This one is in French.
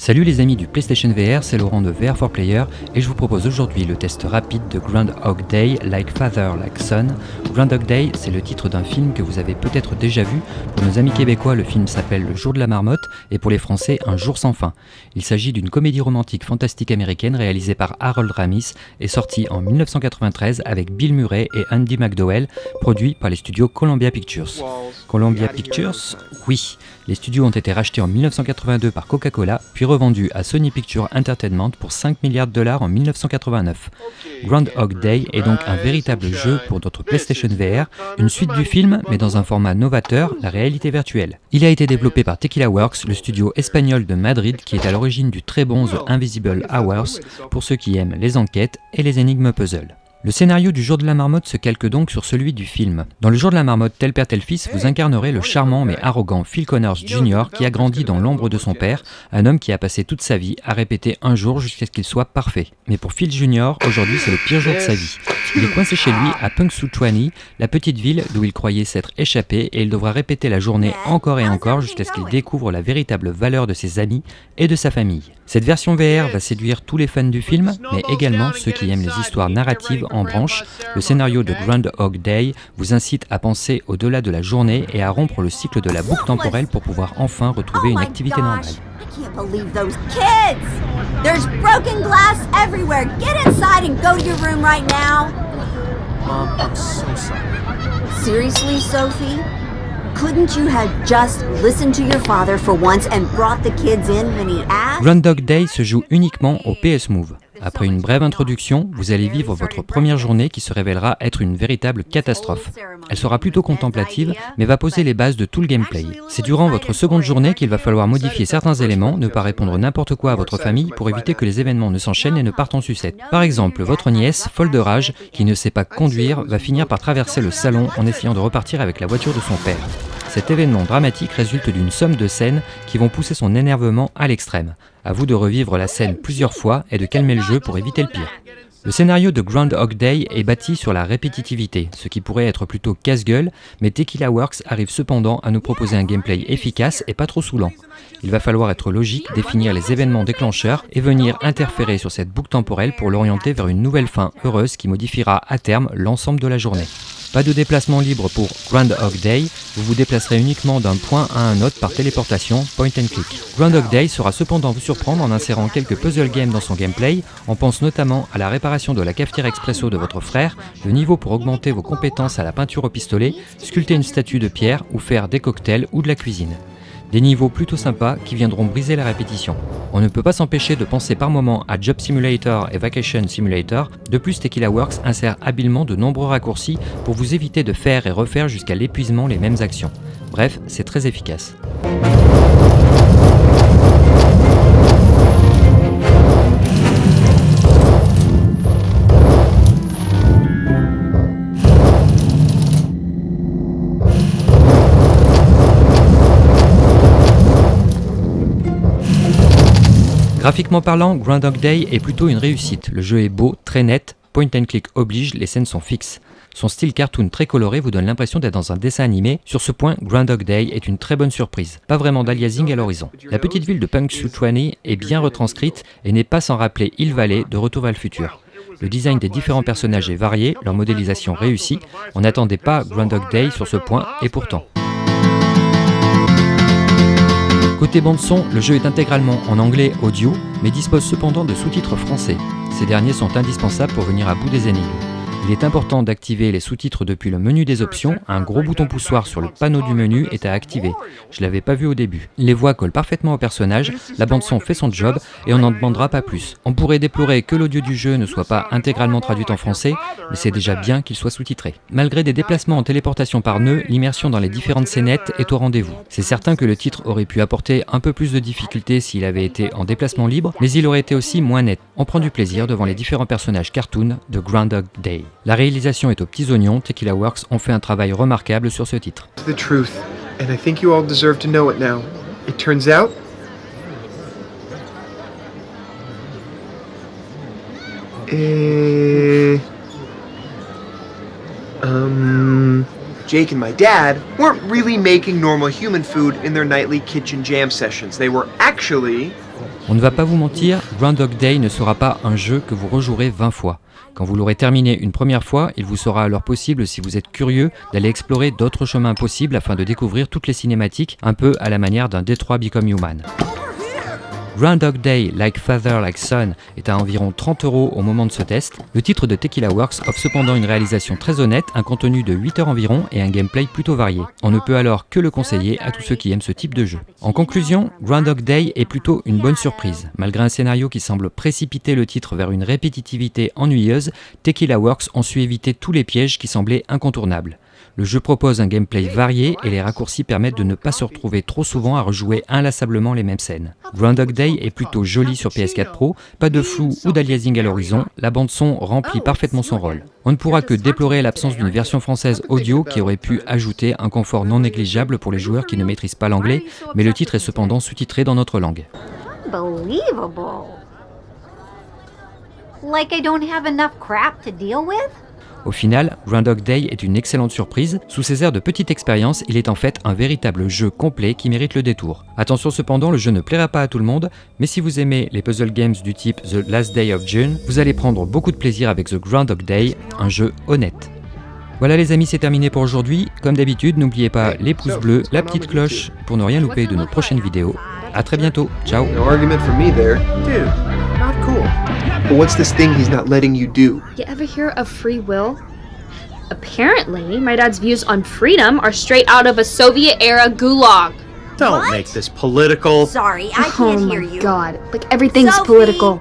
Salut les amis du PlayStation VR, c'est Laurent de VR4Player et je vous propose aujourd'hui le test rapide de Groundhog Day, Like Father, Like Son. Groundhog Day, c'est le titre d'un film que vous avez peut-être déjà vu. Pour nos amis québécois, le film s'appelle Le Jour de la Marmotte et pour les Français, Un Jour sans fin. Il s'agit d'une comédie romantique fantastique américaine réalisée par Harold Ramis et sortie en 1993 avec Bill Murray et Andy McDowell, produit par les studios Columbia Pictures. Columbia Pictures, oui. Les studios ont été rachetés en 1982 par Coca-Cola, puis revendus à Sony Pictures Entertainment pour 5 milliards de dollars en 1989. Groundhog Day est donc un véritable jeu pour notre PlayStation VR, une suite du film, mais dans un format novateur, la réalité virtuelle. Il a été développé par Tequila Works, le studio espagnol de Madrid qui est à l'origine du très bon The Invisible Hours, pour ceux qui aiment les enquêtes et les énigmes puzzle. Le scénario du Jour de la Marmotte se calque donc sur celui du film. Dans Le Jour de la Marmotte, tel père tel fils, vous incarnerez le charmant mais arrogant Phil Connors Jr. qui a grandi dans l'ombre de son père, un homme qui a passé toute sa vie à répéter un jour jusqu'à ce qu'il soit parfait. Mais pour Phil Jr., aujourd'hui c'est le pire jour de sa vie. Il est coincé chez lui à Punxsutawney, la petite ville d'où il croyait s'être échappé, et il devra répéter la journée encore et encore jusqu'à ce qu'il découvre la véritable valeur de ses amis et de sa famille. Cette version VR va séduire tous les fans du film, mais également ceux qui aiment les histoires narratives en branche. Le scénario de Groundhog Day vous incite à penser au-delà de la journée et à rompre le cycle de la boucle temporelle pour pouvoir enfin retrouver une activité normale. I can't believe those kids! There's broken glass everywhere. Get inside and go to your room right now. Mom, I'm so sorry. Seriously, Sophie? Couldn't you have just listened to your father for once and brought the kids in when he asked? Groundhog Day se joue uniquement au PS Move. Après une brève introduction, vous allez vivre votre première journée qui se révélera être une véritable catastrophe. Elle sera plutôt contemplative, mais va poser les bases de tout le gameplay. C'est durant votre seconde journée qu'il va falloir modifier certains éléments, ne pas répondre n'importe quoi à votre famille pour éviter que les événements ne s'enchaînent et ne partent en sucette. Par exemple, votre nièce, folle de rage, qui ne sait pas conduire, va finir par traverser le salon en essayant de repartir avec la voiture de son père. Cet événement dramatique résulte d'une somme de scènes qui vont pousser son énervement à l'extrême. À vous de revivre la scène plusieurs fois et de calmer le jeu pour éviter le pire. Le scénario de Groundhog Day est bâti sur la répétitivité, ce qui pourrait être plutôt casse-gueule, mais Tequila Works arrive cependant à nous proposer un gameplay efficace et pas trop saoulant. Il va falloir être logique, définir les événements déclencheurs et venir interférer sur cette boucle temporelle pour l'orienter vers une nouvelle fin heureuse qui modifiera à terme l'ensemble de la journée. Pas de déplacement libre pour Groundhog Day, vous vous déplacerez uniquement d'un point à un autre par téléportation, point and click. Groundhog Day saura cependant vous surprendre en insérant quelques puzzle games dans son gameplay. On pense notamment à la réparation de la cafetière expresso de votre frère, le niveau pour augmenter vos compétences à la peinture au pistolet, sculpter une statue de pierre ou faire des cocktails ou de la cuisine. Des niveaux plutôt sympas qui viendront briser la répétition. On ne peut pas s'empêcher de penser par moments à Job Simulator et Vacation Simulator. De plus, Tequila Works insère habilement de nombreux raccourcis pour vous éviter de faire et refaire jusqu'à l'épuisement les mêmes actions. Bref, c'est très efficace. Graphiquement parlant, Groundhog Day est plutôt une réussite. Le jeu est beau, très net, point and click oblige, les scènes sont fixes. Son style cartoon très coloré vous donne l'impression d'être dans un dessin animé. Sur ce point, Groundhog Day est une très bonne surprise. Pas vraiment d'aliasing à l'horizon. La petite ville de Punxsutawney est bien retranscrite et n'est pas sans rappeler Hill Valley de Retour vers le futur. Le design des différents personnages est varié, leur modélisation réussie. On n'attendait pas Groundhog Day sur ce point, et pourtant. Côté bande-son, le jeu est intégralement en anglais audio, mais dispose cependant de sous-titres français. Ces derniers sont indispensables pour venir à bout des énigmes. Il est important d'activer les sous-titres depuis le menu des options. Un gros bouton poussoir sur le panneau du menu est à activer. Je l'avais pas vu au début. Les voix collent parfaitement au personnage, la bande-son fait son job et on n'en demandera pas plus. On pourrait déplorer que l'audio du jeu ne soit pas intégralement traduit en français, mais c'est déjà bien qu'il soit sous-titré. Malgré des déplacements en téléportation par nœud, l'immersion dans les différentes scénettes est au rendez-vous. C'est certain que le titre aurait pu apporter un peu plus de difficulté s'il avait été en déplacement libre, mais il aurait été aussi moins net. On prend du plaisir devant les différents personnages cartoon de Groundhog Day. La réalisation est aux petits oignons, Tequila Works ont fait un travail remarquable sur ce titre. The truth, and I think you all deserve to know it now. It turns out Jake and my dad weren't really making normal human food in their nightly kitchen jam sessions. They were actually On ne va pas vous mentir, Groundhog Day ne sera pas un jeu que vous rejouerez 20 fois. Quand vous l'aurez terminé une première fois, il vous sera alors possible, si vous êtes curieux, d'aller explorer d'autres chemins possibles afin de découvrir toutes les cinématiques, un peu à la manière d'un Detroit Become Human. Groundhog Day, Like Father, Like Son est à environ 30 € au moment de ce test. Le titre de Tequila Works offre cependant une réalisation très honnête, un contenu de 8 heures environ et un gameplay plutôt varié. On ne peut alors que le conseiller à tous ceux qui aiment ce type de jeu. En conclusion, Groundhog Day est plutôt une bonne surprise. Malgré un scénario qui semble précipiter le titre vers une répétitivité ennuyeuse, Tequila Works ont su éviter tous les pièges qui semblaient incontournables. Le jeu propose un gameplay varié et les raccourcis permettent de ne pas se retrouver trop souvent à rejouer inlassablement les mêmes scènes. Groundhog Day est plutôt joli sur PS4 Pro, pas de flou ou d'aliasing à l'horizon, la bande-son remplit parfaitement son rôle. On ne pourra que déplorer l'absence d'une version française audio qui aurait pu ajouter un confort non négligeable pour les joueurs qui ne maîtrisent pas l'anglais, mais le titre est cependant sous-titré dans notre langue. Unbelievable. Like I don't have enough crap to deal with? Au final, Groundhog Day est une excellente surprise. Sous ses airs de petite expérience, il est en fait un véritable jeu complet qui mérite le détour. Attention cependant, le jeu ne plaira pas à tout le monde, mais si vous aimez les puzzle games du type The Last Day of June, vous allez prendre beaucoup de plaisir avec The Groundhog Day, un jeu honnête. Voilà les amis, c'est terminé pour aujourd'hui. Comme d'habitude, n'oubliez pas les pouces bleus, la petite cloche pour ne rien louper de nos prochaines vidéos. A très bientôt, ciao. No argument for me there. Dude, not cool. But what's this thing he's not letting you do? You ever hear of free will? Apparently, my dad's views on freedom are straight out of a Soviet-era gulag. Don't What? make this political. Sorry, I can't hear you. Oh my god, like everything's Sophie! political.